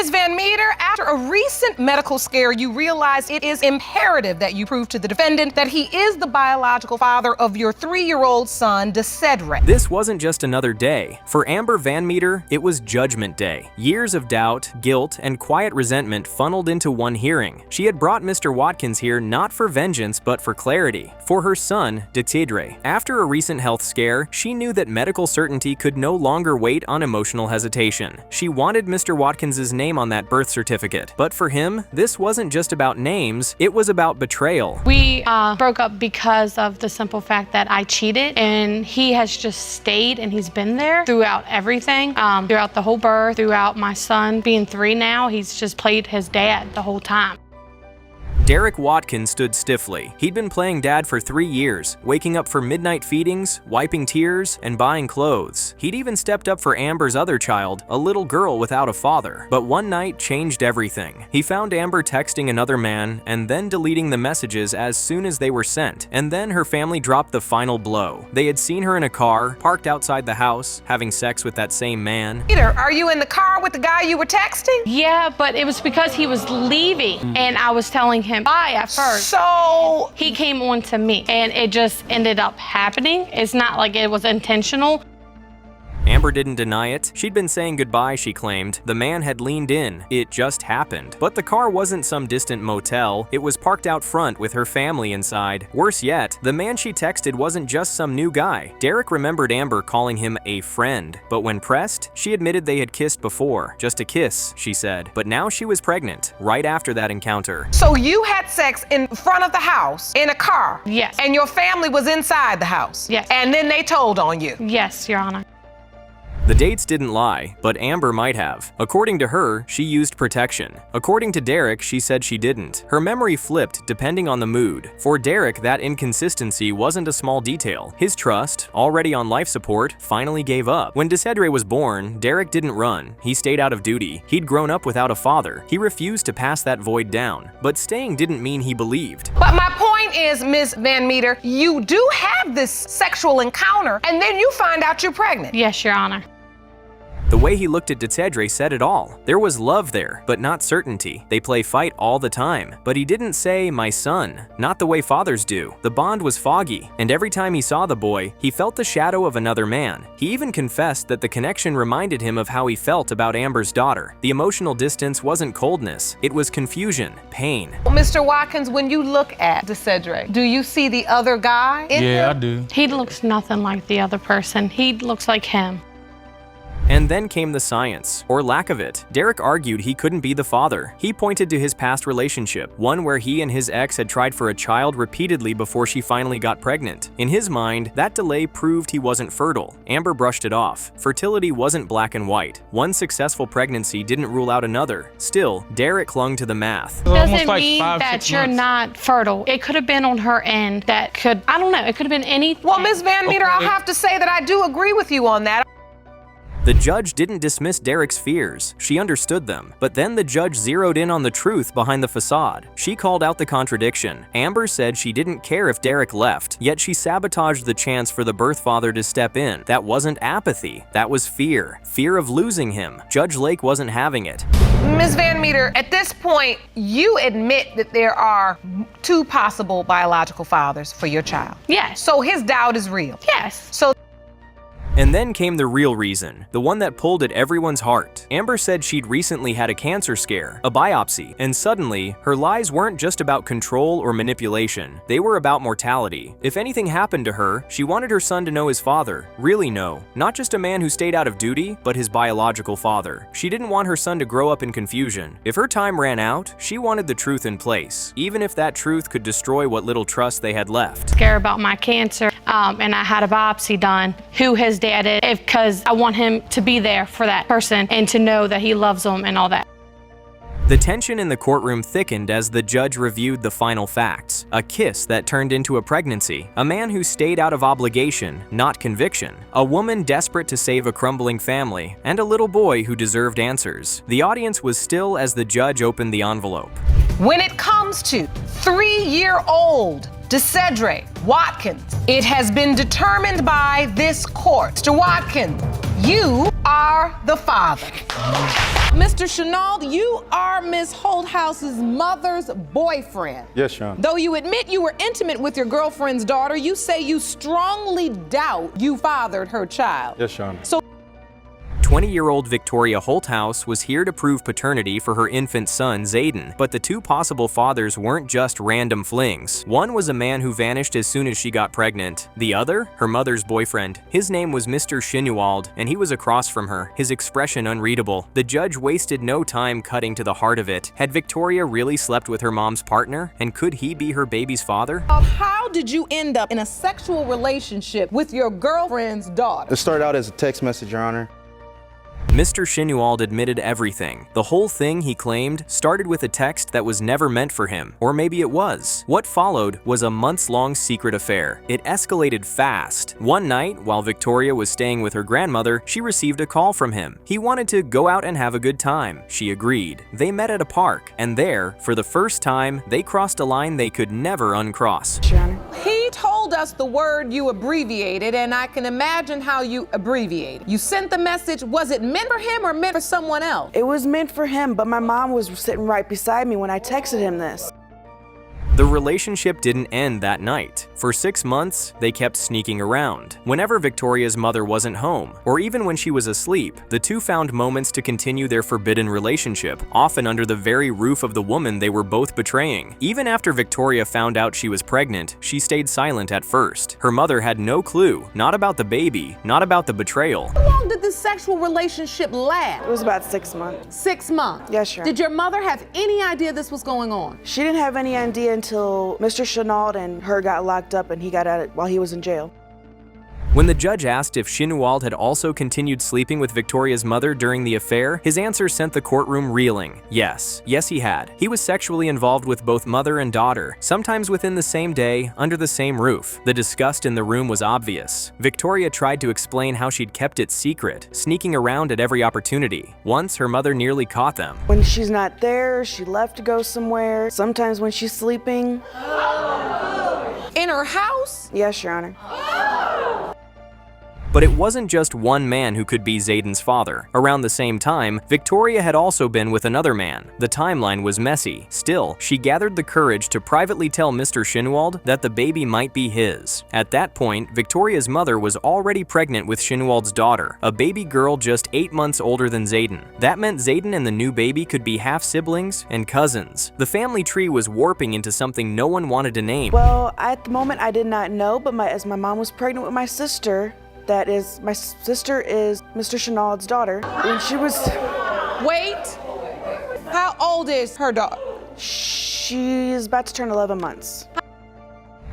Ms. Van Meter, after a recent medical scare, you realize it is imperative that you prove to the defendant that he is the biological father of your 3-year-old son, Cedric. This wasn't just another day. For Amber Van Meter, it was Judgment Day. Years of doubt, guilt, and quiet resentment funneled into one hearing. She had brought Mr. Watkins here not for vengeance, but for clarity. For her son, Cedric. After a recent health scare, she knew that medical certainty could no longer wait on emotional hesitation. She wanted Mr. Watkins' name on that birth certificate. But for him, this wasn't just about names, it was about betrayal. We broke up because of the simple fact that I cheated, and he has just stayed and he's been there throughout everything, throughout the whole birth, throughout my son being 3 now. He's just played his dad the whole time. Derek Watkins stood stiffly. He'd been playing dad for 3 years, waking up for midnight feedings, wiping tears, and buying clothes. He'd even stepped up for Amber's other child, a little girl without a father. But one night changed everything. He found Amber texting another man and then deleting the messages as soon as they were sent. And then her family dropped the final blow. They had seen her in a car, parked outside the house, having sex with that same man. Peter, are you in the car with the guy you were texting? Yeah, but it was because he was leaving, and I was telling him bye at first. So he came on to me, and it just ended up happening. It's not like it was intentional. Amber didn't deny it. She'd been saying goodbye, she claimed. The man had leaned in. It just happened. But the car wasn't some distant motel. It was parked out front with her family inside. Worse yet, the man she texted wasn't just some new guy. Derek remembered Amber calling him a friend. But when pressed, she admitted they had kissed before. Just a kiss, she said. But now she was pregnant, right after that encounter. So you had sex in front of the house, in a car? Yes. And your family was inside the house? Yes. And then they told on you? Yes, Your Honor. The dates didn't lie, but Amber might have. According to her, she used protection. According to Derek, she said she didn't. Her memory flipped depending on the mood. For Derek, that inconsistency wasn't a small detail. His trust, already on life support, finally gave up. When Cedric was born, Derek didn't run. He stayed out of duty. He'd grown up without a father. He refused to pass that void down. But staying didn't mean he believed. But my point is, Ms. Van Meter, you do have this sexual encounter, and then you find out you're pregnant. Yes, Your Honor. The way he looked at Cedric said it all. There was love there, but not certainty. They play fight all the time. But he didn't say, my son. Not the way fathers do. The bond was foggy, and every time he saw the boy, he felt the shadow of another man. He even confessed that the connection reminded him of how he felt about Amber's daughter. The emotional distance wasn't coldness. It was confusion, pain. Mr. Watkins, when you look at Cedric, do you see the other guy in him? Yeah, I do. He looks nothing like the other person. He looks like him. And then came the science, or lack of it. Derek argued he couldn't be the father. He pointed to his past relationship, one where he and his ex had tried for a child repeatedly before she finally got pregnant. In his mind, that delay proved he wasn't fertile. Amber brushed it off. Fertility wasn't black and white. One successful pregnancy didn't rule out another. Still, Derek clung to the math. Doesn't mean that you're not fertile. It could have been on her end. That could, I don't know, it could have been anything. Well, Ms. Van Meter, I'll have to say that I do agree with you on that. The judge didn't dismiss Derek's fears. She understood them. But then the judge zeroed in on the truth behind the facade. She called out the contradiction. Amber said she didn't care if Derek left, yet she sabotaged the chance for the birth father to step in. That wasn't apathy. That was fear. Fear of losing him. Judge Lake wasn't having it. Ms. Van Meter, at this point, you admit that there are 2 possible biological fathers for your child. Yes. So his doubt is real. Yes. So And then came the real reason, the one that pulled at everyone's heart. Amber said she'd recently had a cancer scare, a biopsy, and suddenly, her lies weren't just about control or manipulation. They were about mortality. If anything happened to her, she wanted her son to know his father, really know. Not just a man who stayed out of duty, but his biological father. She didn't want her son to grow up in confusion. If her time ran out, she wanted the truth in place, even if that truth could destroy what little trust they had left. Scared about my cancer, and I had a biopsy done. Who his dad is, because I want him to be there for that person and to know that he loves them and all that. The tension in the courtroom thickened as the judge reviewed the final facts. A kiss that turned into a pregnancy. A man who stayed out of obligation, not conviction. A woman desperate to save a crumbling family. And a little boy who deserved answers. The audience was still as the judge opened the envelope. when it comes to 3-year-old Cedric Watkins, it has been determined by this court. Mr. Watkins, you are the father. Mr. Chenault, you are Ms. Holthouse's mother's boyfriend. Yes, Your Honor. Though you admit you were intimate with your girlfriend's daughter, you say you strongly doubt you fathered her child. Yes, Your Honor. So 20-year-old Victoria Holthouse was here to prove paternity for her infant son, Zayden, but the two possible fathers weren't just random flings. One was a man who vanished as soon as she got pregnant. The other, her mother's boyfriend. His name was Mr. Chenault, and he was across from her, his expression unreadable. The judge wasted no time cutting to the heart of it. Had Victoria really slept with her mom's partner, and could he be her baby's father? how did you end up in a sexual relationship with your girlfriend's daughter? It started out as a text message, Your Honor. Mr. Chenault admitted everything. The whole thing, he claimed, started with a text that was never meant for him. Or maybe it was. What followed was a months-long secret affair. It escalated fast. One night, while Victoria was staying with her grandmother, she received a call from him. He wanted to go out and have a good time. She agreed. They met at a park, and there, for the first time, they crossed a line they could never uncross. Your Honor. He told us the word you abbreviated, and I can imagine how you abbreviated. You sent the message. Was it meant for him or meant for someone else? It was meant for him, but my mom was sitting right beside me when I texted him this. The relationship didn't end that night. For 6 months, they kept sneaking around. Whenever Victoria's mother wasn't home, or even when she was asleep, the two found moments to continue their forbidden relationship, often under the very roof of the woman they were both betraying. Even after Victoria found out she was pregnant, she stayed silent at first. Her mother had no clue, not about the baby, not about the betrayal. How long did this sexual relationship last? It was about 6 months. 6 months? Yes, Your Honor. Did your mother have any idea this was going on? She didn't have any idea until Mr. Chenault and her got locked up and he got out while he was in jail. When the judge asked if Chenault had also continued sleeping with Victoria's mother during the affair, his answer sent the courtroom reeling. Yes, he had. He was sexually involved with both mother and daughter, sometimes within the same day, under the same roof. The disgust in the room was obvious. Victoria tried to explain how she'd kept it secret, sneaking around at every opportunity. Once, her mother nearly caught them. When she's not there, she left to go somewhere. Sometimes when she's sleeping. In her house? Yes, Your Honor. But it wasn't just one man who could be Zayden's father. Around the same time, Victoria had also been with another man. The timeline was messy. Still, she gathered the courage to privately tell Mr. Chenault that the baby might be his. At that point, Victoria's mother was already pregnant with Chenault's daughter, a baby girl just 8 months older than Zayden. That meant Zayden and the new baby could be half-siblings and cousins. The family tree was warping into something no one wanted to name. Well, at the moment I did not know, but as my mom was pregnant with my sister, my sister is Mr. Chenault's daughter. When she was... Wait. How old is her daughter? She's about to turn 11 months.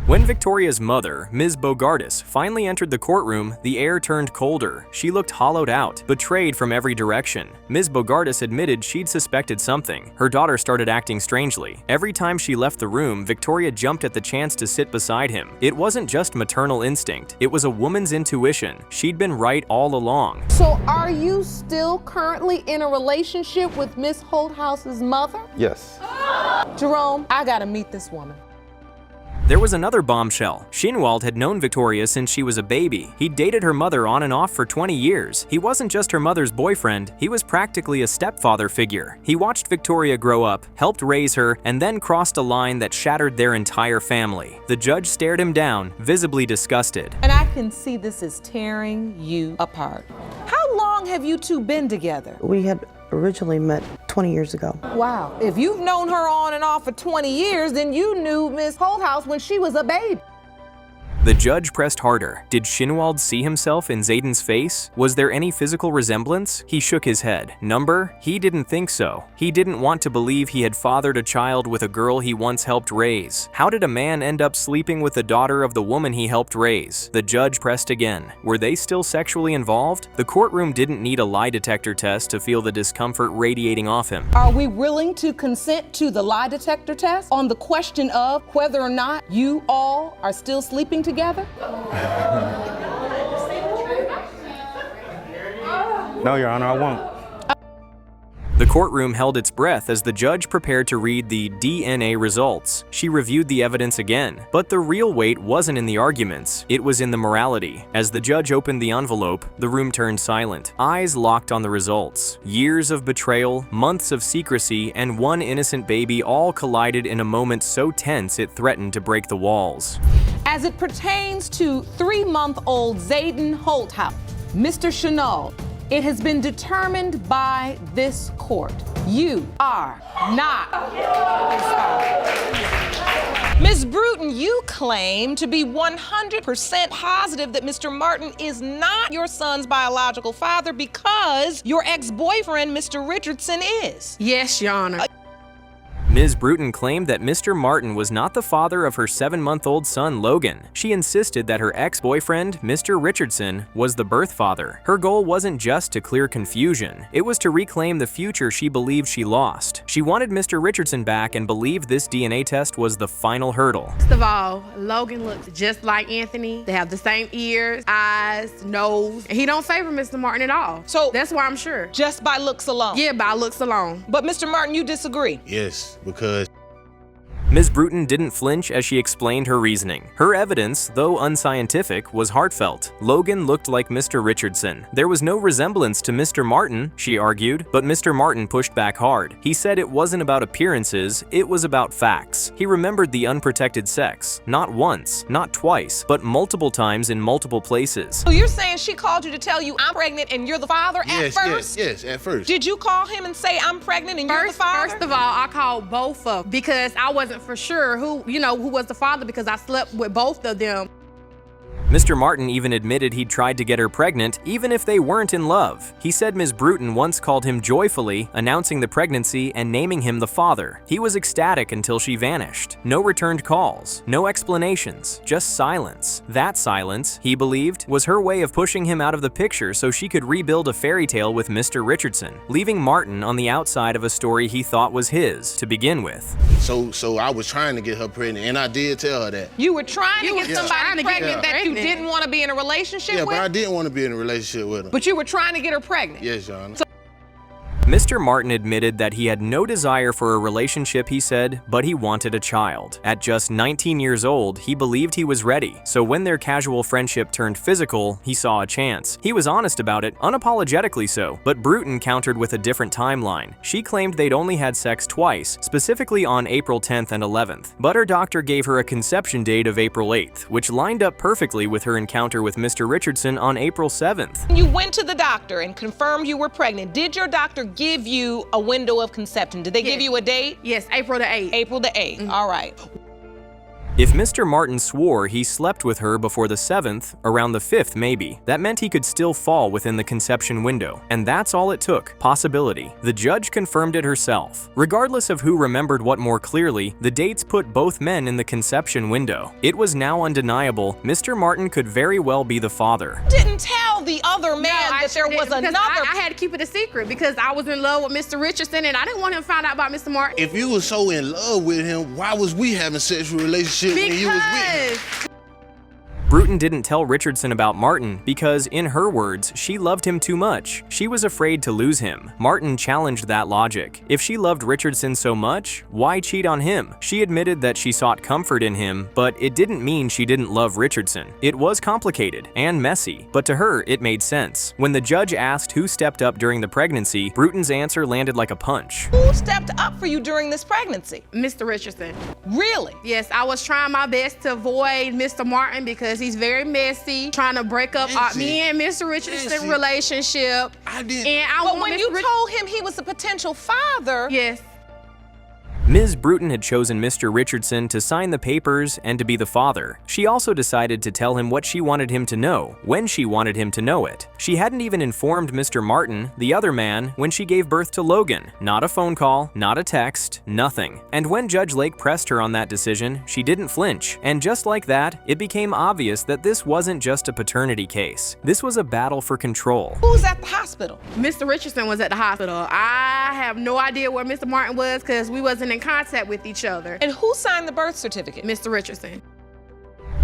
When Victoria's mother, Ms. Bogardus, finally entered the courtroom, the air turned colder. She looked hollowed out, betrayed from every direction. Ms. Bogardus admitted she'd suspected something. Her daughter started acting strangely. Every time she left the room, Victoria jumped at the chance to sit beside him. It wasn't just maternal instinct, it was a woman's intuition. She'd been right all along. So are you still currently in a relationship with Miss Holthouse's mother? Yes. Jerome, I gotta meet this woman. There was another bombshell. Chenault had known Victoria since she was a baby. He'd dated her mother on and off for 20 years. He wasn't just her mother's boyfriend, he was practically a stepfather figure. He watched Victoria grow up, helped raise her, and then crossed a line that shattered their entire family. The judge stared him down, visibly disgusted. And I can see this is tearing you apart. How long have you two been together? We had originally met 20 years ago. Wow. If you've known her on and off for 20 years, then you knew Miss Holthouse when she was a baby. The judge pressed harder. Did Chenault see himself in Zayden's face? Was there any physical resemblance? He shook his head. Number? He didn't think so. He didn't want to believe he had fathered a child with a girl he once helped raise. How did a man end up sleeping with the daughter of the woman he helped raise? The judge pressed again. Were they still sexually involved? The courtroom didn't need a lie detector test to feel the discomfort radiating off him. Are we willing to consent to the lie detector test on the question of whether or not you all are still sleeping together? No, Your Honor, I won't. The courtroom held its breath as the judge prepared to read the DNA results. She reviewed the evidence again, but the real weight wasn't in the arguments, it was in the morality. As the judge opened the envelope, the room turned silent, eyes locked on the results. Years of betrayal, months of secrecy, and one innocent baby all collided in a moment so tense it threatened to break the walls. As it pertains to 3-month-old Zayden Holthouse, Mr. Chenault, it has been determined by this court. You are not his father. Ms. Bruton, you claim to be 100% positive that Mr. Martin is not your son's biological father because your ex-boyfriend, Mr. Richardson, is. Yes, Your Honor. Ms. Bruton claimed that Mr. Martin was not the father of her 7-month-old son, Logan. She insisted that her ex-boyfriend, Mr. Richardson, was the birth father. Her goal wasn't just to clear confusion, it was to reclaim the future she believed she lost. She wanted Mr. Richardson back and believed this DNA test was the final hurdle. First of all, Logan looks just like Anthony. They have the same ears, eyes, nose, and he don't favor Mr. Martin at all. So that's why I'm sure. Just by looks alone? Yeah, by looks alone. But Mr. Martin, you disagree? Yes, because Ms. Bruton didn't flinch as she explained her reasoning. Her evidence, though unscientific, was heartfelt. Logan looked like Mr. Richardson. There was no resemblance to Mr. Martin, she argued, but Mr. Martin pushed back hard. He said it wasn't about appearances, it was about facts. He remembered the unprotected sex, not once, not twice, but multiple times in multiple places. So you're saying she called you to tell you I'm pregnant and you're the father at first? Yes, at first. Did you call him and say I'm pregnant and you're the father? First of all, I called both of them because I wasn't for sure who was the father because I slept with both of them. Mr. Martin even admitted he'd tried to get her pregnant, even if they weren't in love. He said Ms. Bruton once called him joyfully, announcing the pregnancy and naming him the father. He was ecstatic until she vanished. No returned calls, no explanations, just silence. That silence, he believed, was her way of pushing him out of the picture so she could rebuild a fairy tale with Mr. Richardson, leaving Martin on the outside of a story he thought was his to begin with. So I was trying to get her pregnant, and I did tell her that. You were trying to get somebody trying to get pregnant her that you pregnant. didn't want to be in a relationship Yeah, with? but I didn't want to be in a relationship with her. But you were trying to get her pregnant? Yes, Your Honor. Mr. Martin admitted that he had no desire for a relationship, he said, but he wanted a child. At just 19 years old, he believed he was ready. So when their casual friendship turned physical, he saw a chance. He was honest about it, unapologetically so, but Bruton countered with a different timeline. She claimed they'd only had sex twice, specifically on April 10th and 11th, but her doctor gave her a conception date of April 8th, which lined up perfectly with her encounter with Mr. Richardson on April 7th. You went to the doctor and confirmed you were pregnant. Did your doctor give you a window of conception? Did they give you a date? Yes, April the 8th. April the 8th. All right. If Mr. Martin swore he slept with her before the 7th, around the 5th maybe, that meant he could still fall within the conception window. And that's all it took, possibility. The judge confirmed it herself. Regardless of who remembered what more clearly, the dates put both men in the conception window. It was now undeniable, Mr. Martin could very well be the father. Didn't tell the other man that there was because another. I had to keep it a secret because I was in love with Mr. Richardson and I didn't want him to find out about Mr. Martin. If you were so in love with him, why was we having sexual relationship when you was with him? Bruton didn't tell Richardson about Martin because, in her words, she loved him too much. She was afraid to lose him. Martin challenged that logic. If she loved Richardson so much, why cheat on him? She admitted that she sought comfort in him, but it didn't mean she didn't love Richardson. It was complicated and messy, but to her, it made sense. When the judge asked who stepped up during the pregnancy, Bruton's answer landed like a punch. Who stepped up for you during this pregnancy? Mr. Richardson. Really? Yes, I was trying my best to avoid Mr. Martin because he's very messy, trying to break up me and Mr. Richardson's relationship. I didn't. And I But want when Mr. you told him he was a potential father, Yes. Ms. Bruton had chosen Mr. Richardson to sign the papers and to be the father. She also decided to tell him what she wanted him to know, when she wanted him to know it. She hadn't even informed Mr. Martin, the other man, when she gave birth to Logan. Not a phone call, not a text, nothing. And when Judge Lake pressed her on that decision, she didn't flinch. And just like that, it became obvious that this wasn't just a paternity case. This was a battle for control. who's at the hospital? Mr. Richardson was at the hospital. I have no idea where Mr. Martin was because we wasn't in contact with each other. And who signed the birth certificate? Mr. Richardson.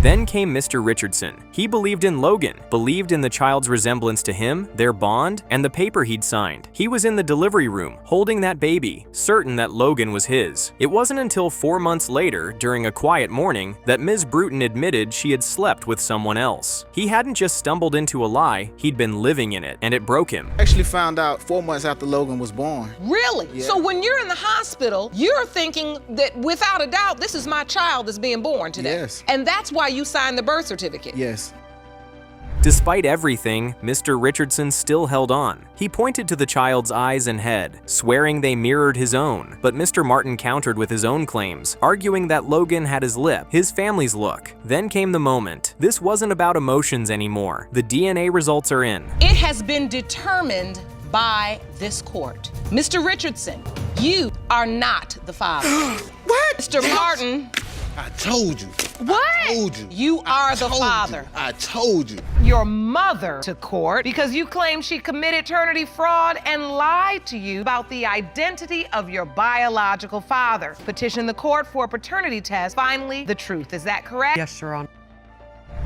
Then came Mr. Richardson. He believed in Logan, believed in the child's resemblance to him, their bond, and the paper he'd signed. He was in the delivery room, holding that baby, certain that Logan was his. It wasn't until 4 months later, during a quiet morning, that Ms. Bruton admitted she had slept with someone else. He hadn't just stumbled into a lie, he'd been living in it, and it broke him. Actually found out 4 months after Logan was born. Really? Yeah. So when you're in the hospital, you're thinking that without a doubt, this is my child that's being born today. Yes. And that's why you signed the birth certificate. Yes. Despite everything, Mr. Richardson still held on. He pointed to the child's eyes and head, swearing they mirrored his own. But Mr. Martin countered with his own claims, arguing that Logan had his lip, his family's look. Then came the moment. This wasn't about emotions anymore. The DNA results are in. It has been determined by this court. Mr. Richardson, you are not the father. What? Mr. Martin, I told you. what? I told you. You are the told you. father. I told you. Your mother to court because you claim she committed paternity fraud and lied to you about the identity of your biological father. Petition the court for a paternity test. Finally, the truth. Is that correct? Yes, Your Honor.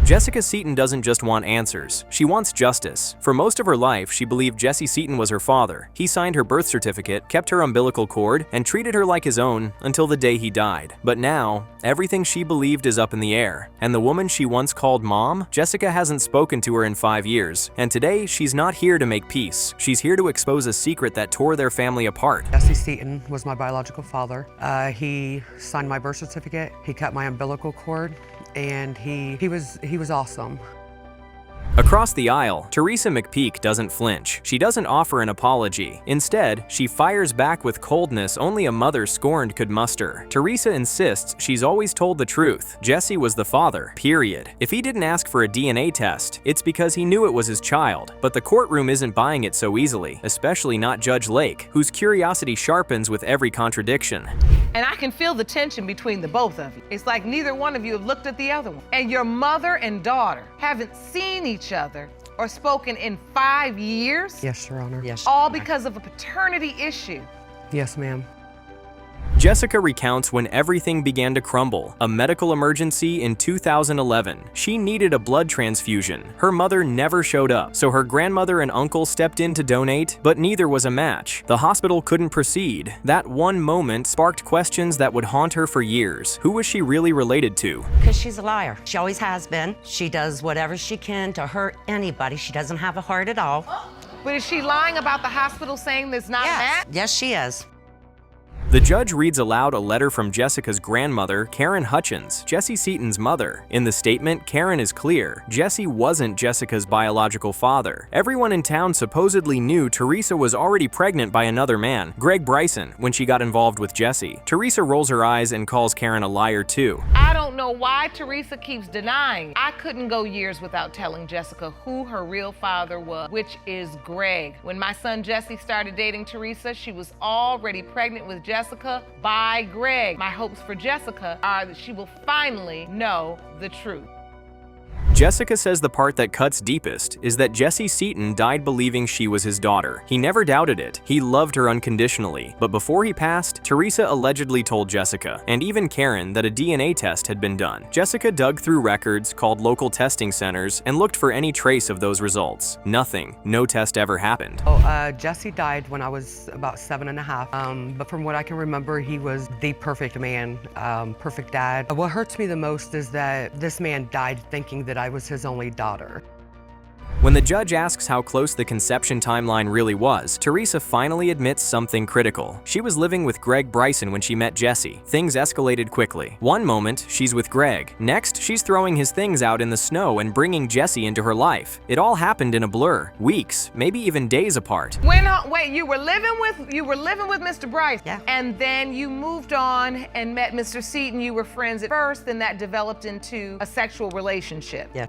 Jessica Seton doesn't just want answers, she wants justice. For most of her life, she believed Jesse Seton was her father. He signed her birth certificate, kept her umbilical cord, and treated her like his own until the day he died. But now, everything she believed is up in the air. And the woman she once called mom, Jessica hasn't spoken to her in 5 years. And today, she's not here to make peace. She's here to expose a secret that tore their family apart. Jesse Seton was my biological father. He signed my birth certificate, he cut my umbilical cord, and he was awesome. Across the aisle, Teresa McPeak doesn't flinch. She doesn't offer an apology. Instead, she fires back with coldness only a mother scorned could muster. Teresa insists she's always told the truth. Jesse was the father, period. If he didn't ask for a DNA test, it's because he knew it was his child. But the courtroom isn't buying it so easily, especially not Judge Lake, whose curiosity sharpens with every contradiction. And I can feel the tension between the both of you. It's like neither one of you have looked at the other one. And your mother and daughter haven't seen each other or spoken in 5 years? Yes, Your Honor. Yes. All because of a paternity issue. Yes, ma'am. Jessica recounts when everything began to crumble. A medical emergency in 2011. She needed a blood transfusion. Her mother never showed up, so her grandmother and uncle stepped in to donate, but neither was a match. The hospital couldn't proceed. That one moment sparked questions that would haunt her for years. Who was she really related to? Because she's a liar. She always has been. She does whatever she can to hurt anybody. She doesn't have a heart at all. But is she lying about the hospital saying there's not a match? Yes, she is. The judge reads aloud a letter from Jessica's grandmother, Karen Hutchins, Jesse Seton's mother. In the statement, Karen is clear. Jesse wasn't Jessica's biological father. Everyone in town supposedly knew Teresa was already pregnant by another man, Greg Bryson, when she got involved with Jesse. Teresa rolls her eyes and calls Karen a liar too. I don't know why Teresa keeps denying. I couldn't go years without telling Jessica who her real father was, which is Greg. When my son Jesse started dating Teresa, she was already pregnant with Jessica by Greg. My hopes for Jessica are that she will finally know the truth. Jessica says the part that cuts deepest is that Jesse Seton died believing she was his daughter. He never doubted it. He loved her unconditionally. But before he passed, Teresa allegedly told Jessica, and even Karen, that a DNA test had been done. Jessica dug through records, called local testing centers, and looked for any trace of those results. Nothing. No test ever happened. Jesse died when I was about 7.5. But from what I can remember, he was the perfect man, perfect dad. What hurts me the most is that this man died thinking that I was his only daughter. When the judge asks how close the conception timeline really was, Teresa finally admits something critical. She was living with Greg Bryson when she met Jesse. Things escalated quickly. One moment, she's with Greg. Next, she's throwing his things out in the snow and bringing Jesse into her life. It all happened in a blur, weeks, maybe even days apart. Wait, you were living with Mr. Bryce? Yeah. And then you moved on and met Mr. Seton. You were friends at first, then that developed into a sexual relationship. Yeah.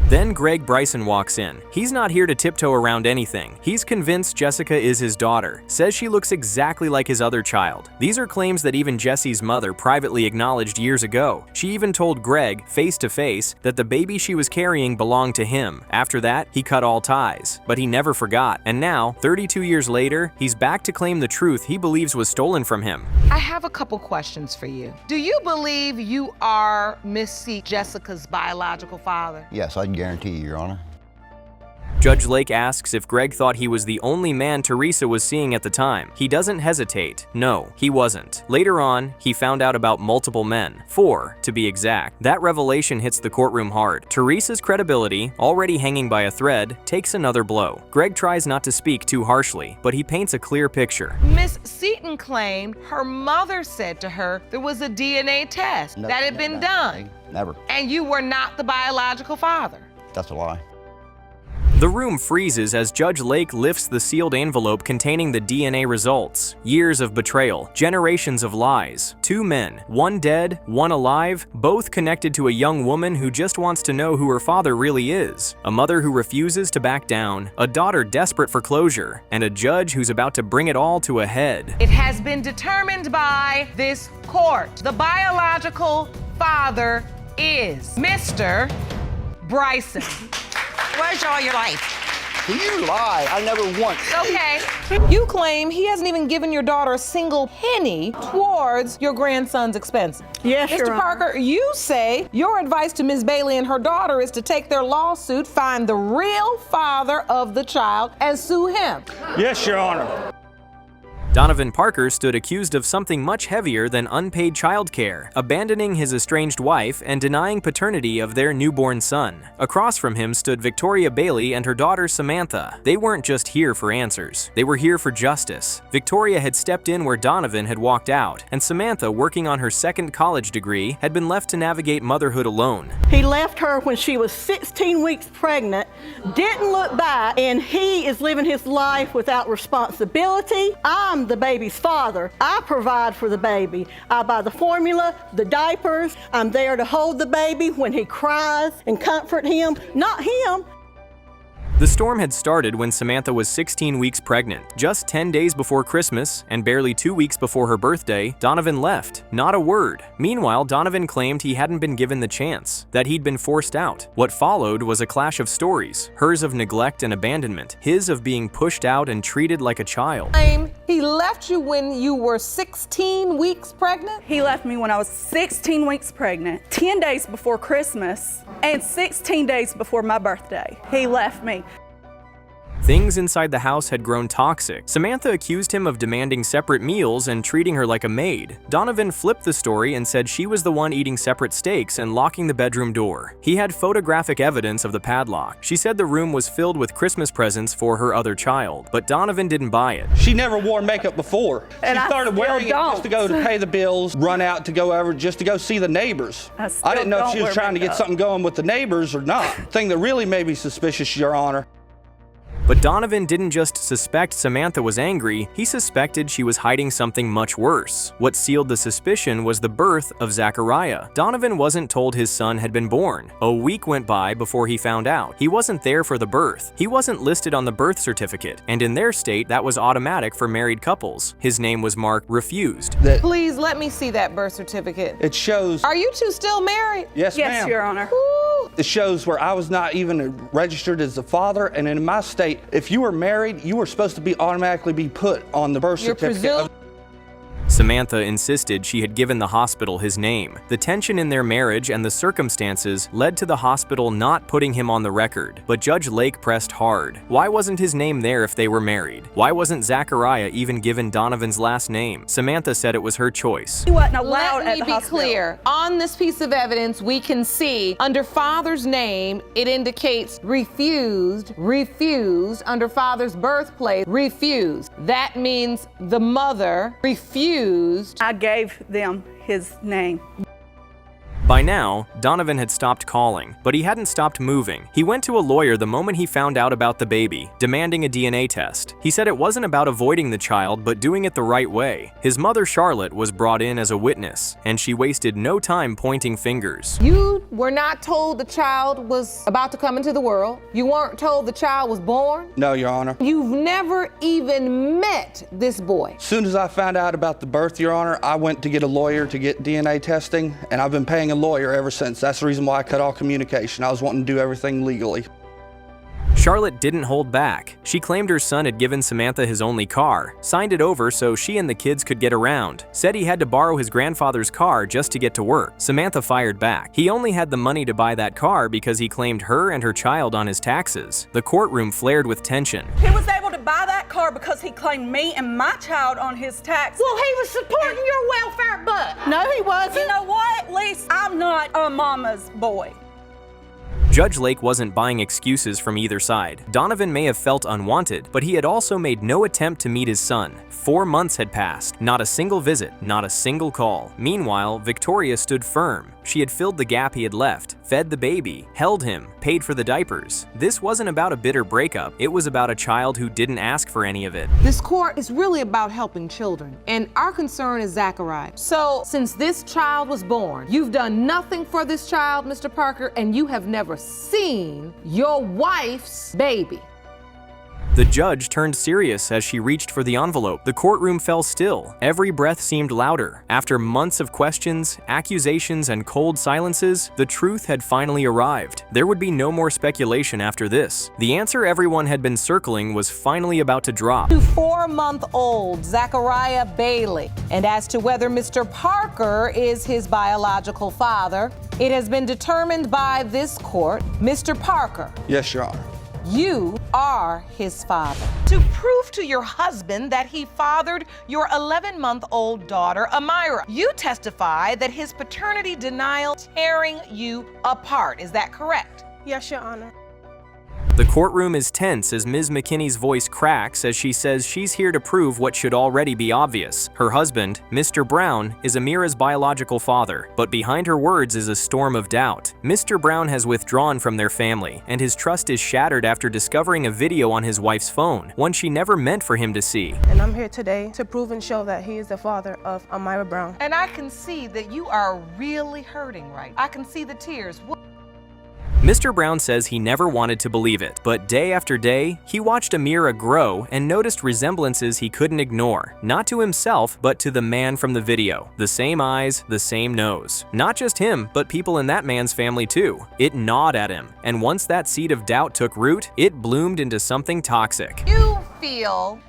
Then Greg Bryson walks in. He's not here to tiptoe around anything. He's convinced Jessica is his daughter, says she looks exactly like his other child. These are claims that even Jesse's mother privately acknowledged years ago. She even told Greg, face to face, that the baby she was carrying belonged to him. After that, he cut all ties. But he never forgot. And now, 32 years later, he's back to claim the truth he believes was stolen from him. I have a couple questions for you. Do you believe you are Miss C. Jessica's biological father? Yes, I guarantee you, Your Honor. Judge Lake asks if Greg thought he was the only man Teresa was seeing at the time. He doesn't hesitate. No, he wasn't. Later on, he found out about multiple men. 4, to be exact. That revelation hits the courtroom hard. Teresa's credibility, already hanging by a thread, takes another blow. Greg tries not to speak too harshly, but he paints a clear picture. Miss Seaton claimed her mother said to her there was a DNA test that had been done. Never. And you were not the biological father. That's a lie. The room freezes as Judge Lake lifts the sealed envelope containing the DNA results. Years of betrayal, generations of lies. 2 men, one dead, one alive, both connected to a young woman who just wants to know who her father really is. A mother who refuses to back down, a daughter desperate for closure, and a judge who's about to bring it all to a head. It has been determined by this court. The biological father is Mr. Bryson. Where's all your life? You lie. I never once. Okay. You claim he hasn't even given your daughter a single penny towards your grandson's expenses. Yes, Mr. Your Honor. Parker, you say your advice to Ms. Bailey and her daughter is to take their lawsuit, find the real father of the child, and sue him. Yes, Your Honor. Donovan Parker stood accused of something much heavier than unpaid childcare, abandoning his estranged wife and denying paternity of their newborn son. Across from him stood Victoria Bailey and her daughter Samantha. They weren't just here for answers. They were here for justice. Victoria had stepped in where Donovan had walked out, and Samantha, working on her second college degree, had been left to navigate motherhood alone. He left her when she was 16 weeks pregnant, didn't look back, and he is living his life without responsibility. I'm the baby's father. I provide for the baby. I buy the formula, the diapers. I'm there to hold the baby when he cries and comfort him, not him. The storm had started when Samantha was 16 weeks pregnant. Just 10 days before Christmas, and barely 2 weeks before her birthday, Donovan left. Not a word. Meanwhile, Donovan claimed he hadn't been given the chance, that he'd been forced out. What followed was a clash of stories, hers of neglect and abandonment, his of being pushed out and treated like a child. He left you when you were 16 weeks pregnant? He left me when I was 16 weeks pregnant, 10 days before Christmas, and 16 days before my birthday. He left me. Things inside the house had grown toxic. Samantha accused him of demanding separate meals and treating her like a maid. Donovan flipped the story and said she was the one eating separate steaks and locking the bedroom door. He had photographic evidence of the padlock. She said the room was filled with Christmas presents for her other child, but Donovan didn't buy it. She never wore makeup before. And she I started still wearing it just to go to pay the bills, run out to go over just to go see the neighbors. I didn't know if she was trying to get something going with the neighbors or not. Thing that really made me suspicious, Your Honor. But Donovan didn't just suspect Samantha was angry, he suspected she was hiding something much worse. What sealed the suspicion was the birth of Zachariah. Donovan wasn't told his son had been born. A week went by before he found out. He wasn't there for the birth. He wasn't listed on the birth certificate, and in their state, that was automatic for married couples. His name was marked refused. Please let me see that birth certificate. It shows... Are you two still married? Yes, ma'am. Yes, Your Honor. It shows where I was not even registered as the father, and in my state, if you were married, you were supposed to be automatically be put on the birth certificate. Samantha insisted she had given the hospital his name. The tension in their marriage and the circumstances led to the hospital not putting him on the record, but Judge Lake pressed hard. Why wasn't his name there if they were married? Why wasn't Zachariah even given Donovan's last name? Samantha said it was her choice. He wasn't allowed Let at the me be hospital. clear. On this piece of evidence, we can see under father's name, it indicates refused, refused. Under father's birthplace, refused. That means the mother refused. I gave them his name. By now, Donovan had stopped calling, but he hadn't stopped moving. He went to a lawyer the moment he found out about the baby, demanding a DNA test. He said it wasn't about avoiding the child, but doing it the right way. His mother, Charlotte, was brought in as a witness, and she wasted no time pointing fingers. You were not told the child was about to come into the world. You weren't told the child was born. No, Your Honor. You've never even met this boy. As soon as I found out about the birth, Your Honor, I went to get a lawyer to get DNA testing, and I've been paying a lawyer ever since. That's the reason why I cut all communication. I was wanting to do everything legally. Charlotte didn't hold back. She claimed her son had given Samantha his only car, signed it over so she and the kids could get around, said he had to borrow his grandfather's car just to get to work. Samantha fired back. He only had the money to buy that car because he claimed her and her child on his taxes. The courtroom flared with tension. He was able to buy that car because he claimed me and my child on his taxes. Well, he was supporting your welfare butt. No, he wasn't. You know what? At least I'm not a mama's boy. Judge Lake wasn't buying excuses from either side. Donovan may have felt unwanted, but he had also made no attempt to meet his son. 4 months had passed, not a single visit, not a single call. Meanwhile, Victoria stood firm. She had filled the gap he had left, fed the baby, held him, paid for the diapers. This wasn't about a bitter breakup. It was about a child who didn't ask for any of it. This court is really about helping children, and our concern is Zachariah. So, since this child was born, you've done nothing for this child, Mr. Parker, and you have never seen your wife's baby. The judge turned serious as she reached for the envelope. The courtroom fell still. Every breath seemed louder. After months of questions, accusations, and cold silences, the truth had finally arrived. There would be no more speculation after this. The answer everyone had been circling was finally about to drop. To 4-month-old Zachariah Bailey. And as to whether Mr. Parker is his biological father, it has been determined by this court, Mr. Parker. Yes, Your Honor. You are his father. To prove to your husband that he fathered your 11-month-old daughter, Amira, you testify that his paternity denial tearing you apart. Is that correct? Yes, Your Honor. The courtroom is tense as Ms. McKinney's voice cracks as she says she's here to prove what should already be obvious. Her husband, Mr. Brown, is Amira's biological father, but behind her words is a storm of doubt. Mr. Brown has withdrawn from their family, and his trust is shattered after discovering a video on his wife's phone, one she never meant for him to see. And I'm here today to prove and show that he is the father of Amira Brown. And I can see that you are really hurting, right? I can see the tears. Mr. Brown says he never wanted to believe it, but day after day, he watched Amira grow and noticed resemblances he couldn't ignore, not to himself, but to the man from the video. The same eyes, the same nose. Not just him, but people in that man's family too. It gnawed at him, and once that seed of doubt took root, it bloomed into something toxic.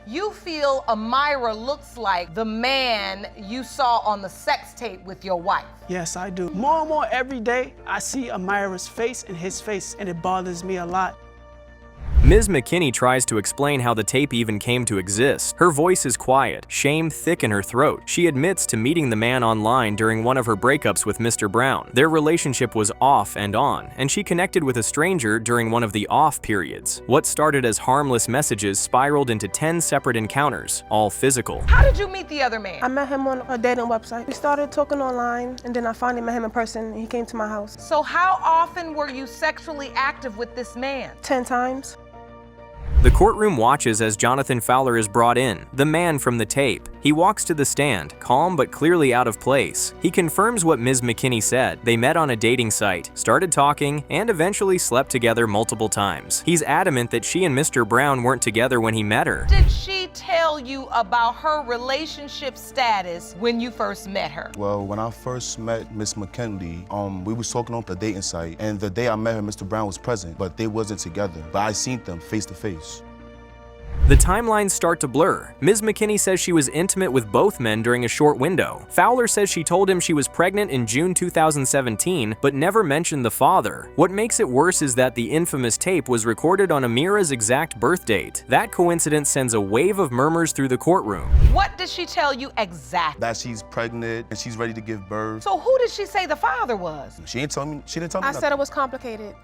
You feel Amira looks like the man you saw on the sex tape with your wife. Yes, I do. More and more every day, I see Amira's face and his face, and it bothers me a lot. Ms. McKinney tries to explain how the tape even came to exist. Her voice is quiet, shame thick in her throat. She admits to meeting the man online during one of her breakups with Mr. Brown. Their relationship was off and on, and she connected with a stranger during one of the off periods. What started as harmless messages spiraled into 10 separate encounters, all physical. How did you meet the other man? I met him on a dating website. We started talking online, and then I finally met him in person, and he came to my house. So how often were you sexually active with this man? 10 times. The courtroom watches as Jonathan Fowler is brought in, the man from the tape. He walks to the stand, calm but clearly out of place. He confirms what Ms. McKinney said. They met on a dating site, started talking, and eventually slept together multiple times. He's adamant that she and Mr. Brown weren't together when he met her. Did she tell you about her relationship status when you first met her? Well, when I first met Miss McKinley, we was talking on the dating site, and the day I met her, Mr. Brown was present, but they wasn't together. But I seen them face to face. The timelines start to blur. Ms. McKinney says she was intimate with both men during a short window. Fowler says she told him she was pregnant in June 2017, but never mentioned the father. What makes it worse is that the infamous tape was recorded on Amira's exact birth date. That coincidence sends a wave of murmurs through the courtroom. What did she tell you exactly? That she's pregnant and she's ready to give birth. So who did she say the father was? She didn't tell me I said it was complicated.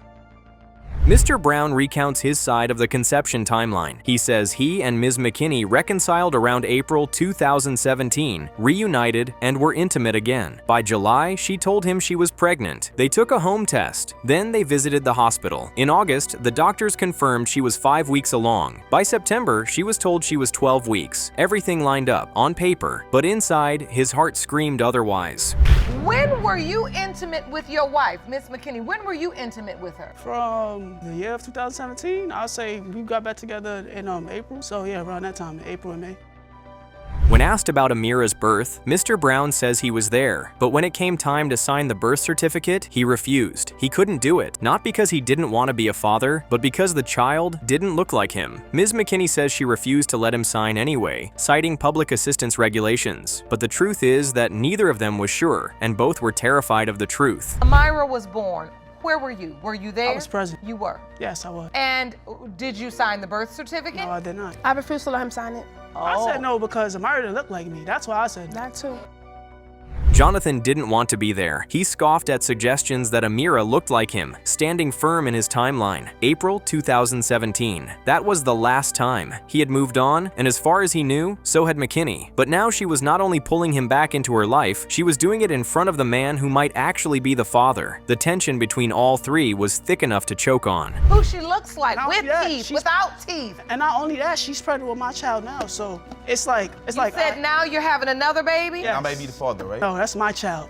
Mr. Brown recounts his side of the conception timeline. He says he and Ms. McKinney reconciled around April 2017, reunited, and were intimate again. By July, she told him she was pregnant. They took a home test. Then they visited the hospital. In August, the doctors confirmed she was 5 weeks along. By September, she was told she was 12 weeks. Everything lined up, on paper, but inside, his heart screamed otherwise. When were you intimate with your wife, Miss McKinney? When were you intimate with her? From the year of 2017, I'll say we got back together in April. So yeah, around that time, April and May. When asked about Amira's birth, Mr. Brown says he was there, but when it came time to sign the birth certificate, he refused. He couldn't do it, not because he didn't want to be a father, but because the child didn't look like him. Ms. McKinney says she refused to let him sign anyway, citing public assistance regulations. But the truth is that neither of them was sure, and both were terrified of the truth. Amira was born. Where were you? Were you there? I was present. You were? Yes, I was. And did you sign the birth certificate? No, I did not. I refused to let him sign it. I said no because Amira didn't look like me. That's why I said no. That too. Jonathan didn't want to be there. He scoffed at suggestions that Amira looked like him, standing firm in his timeline. April 2017. That was the last time. He had moved on, and as far as he knew, so had McKinney. But now she was not only pulling him back into her life, she was doing it in front of the man who might actually be the father. The tension between all three was thick enough to choke on. Who she looks like, with that, teeth, without teeth. And not only that, she's pregnant with my child now. So it's like You said now you're having another baby? Yeah. I may be the father, right? No, that's my child.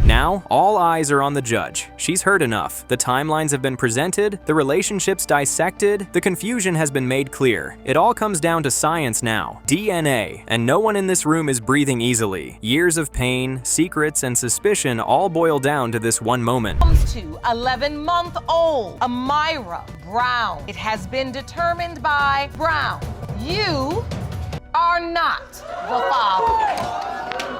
Now, all eyes are on the judge. She's heard enough. The timelines have been presented, the relationships dissected, the confusion has been made clear. It all comes down to science now, DNA, and no one in this room is breathing easily. Years of pain, secrets, and suspicion all boil down to this one moment. Comes to 11-month-old Amira Brown. It has been determined by Brown. You are not the father.